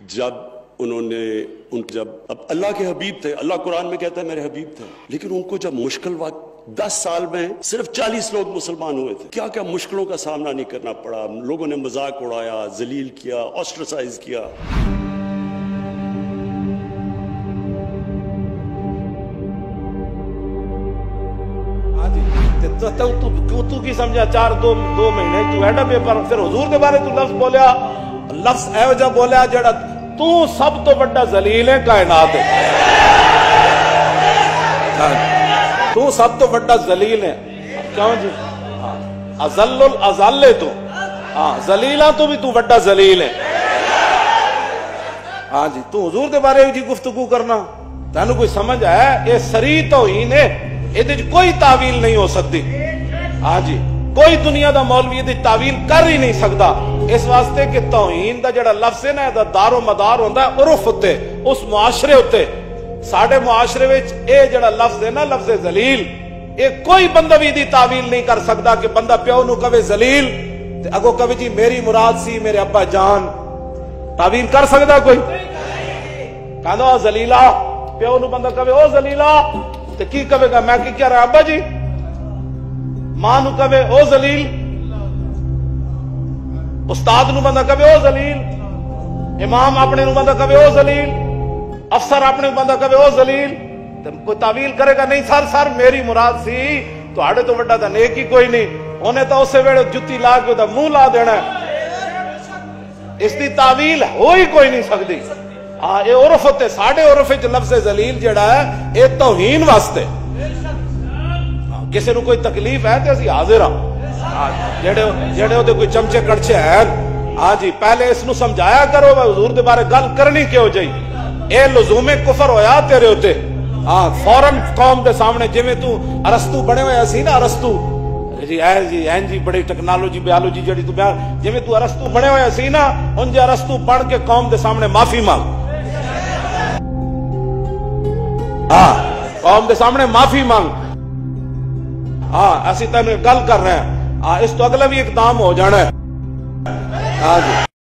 जब अब अल्लाह के हबीब थे, अल्लाह कुरान में कहता है मेरे हबीब थे, लेकिन उनको जब मुश्किल वक्त 10 साल में सिर्फ 40 लोग मुसलमान हुए थे, क्या क्या मुश्किलों का सामना नहीं करना पड़ा। लोगों ने मजाक उड़ाया, जलील किया, ऑस्ट्रेसाइज किया। तू की समझा 2 महीने तू एडा पेपर फिर हुजूर के बारे तू लफ्ज बोलिया, लफ्ज एहो जा बोलिया जेड़ा तू सब तो बड़ा जलील है कायनात है। तू सब तो बड़ा जलील है, क्यों जी? अज़ल्लुल अज़ल्ले तू, जलीला तो भी तू बड़ा जलील है। हाँ जी, तू हुजूर के बारे में गुफ्तगू करना तेन कोई समझ है? ये सरी तौहीन है, ये कोई तावील नहीं हो सकती। हाँ जी, कोई दुनिया का मौलवी ये तावील कर ही नहीं सकता। इस वास्ते कि तौहीन का जिहड़ा लफ्ज़ है ना, दारो मदार होंदा है उर्फ उत्ते, उस मुआशरे उत्ते। साडे मुआशरे विच ये जिहड़ा लफ्ज़ है ना, लफ्ज़ जलील, ये कोई बंदा भी दी तावील नहीं कर सकता कि बंदा प्यो नूं कवे जलील ते अगो कवे जी मेरी मुराद सी मेरे अब्बा जान। तावील कर सकदा कोई? कहंदा जलीला, प्यो नूं बंदा कवे ओ जलीला ते की कवेगा? मैं की कह रहा अब्बा जी। मां नूं कवे ओ जलील, उस्ताद नूं बंदा कवे ओ जलील, इमाम अपने नूं बंदा कवे ओ जलील, अफसर अपने बंदा कवे ओ जलील, तो कोई तावील करेगा नहीं। सर मेरी मुराद सी, तुहाडे तो वड्डा तां नेक ही कोई नहीं, उन्हें तो उस वेले जुत्ती ला के ओदा मुंह ला देना। इसकी तावील हो ही कोई नहीं सकती। हाँ, ये उर्फ होते, साढ़े उर्फ च लफ्ज़ जलील जिहड़ा है ये तौहीन वास्ते। किसी को कोई तकलीफ है तो असीं हाजिर हां, जेड़े ओदे कोई चमचे कड़छे हैं। हाँ जी, पहले इसनू समझाया करो हुजूर दे बारे गल करनी क्यों जाई। ये लुज़ूमे कुफर होया तेरे उत्ते। हाँ, फौरन कौम दे सामने जिवें तू अरस्तू बने होया सी ना, अरस्तू जी ऐन जी बड़ी टेक्नोलॉजी बायोलॉजी जड़ी तू बयान, जिवें तू अरस्तू बने होया सी ना, उंज अरस्तू पढ़ के कौम दे सामने माफी मांग। हाँ, कौम दे सामने माफी मांग। हाँ, असी तेन गल कर रहे हैं। हाँ, इस तो अगला भी इकदाम हो जाना है। हाँ जी।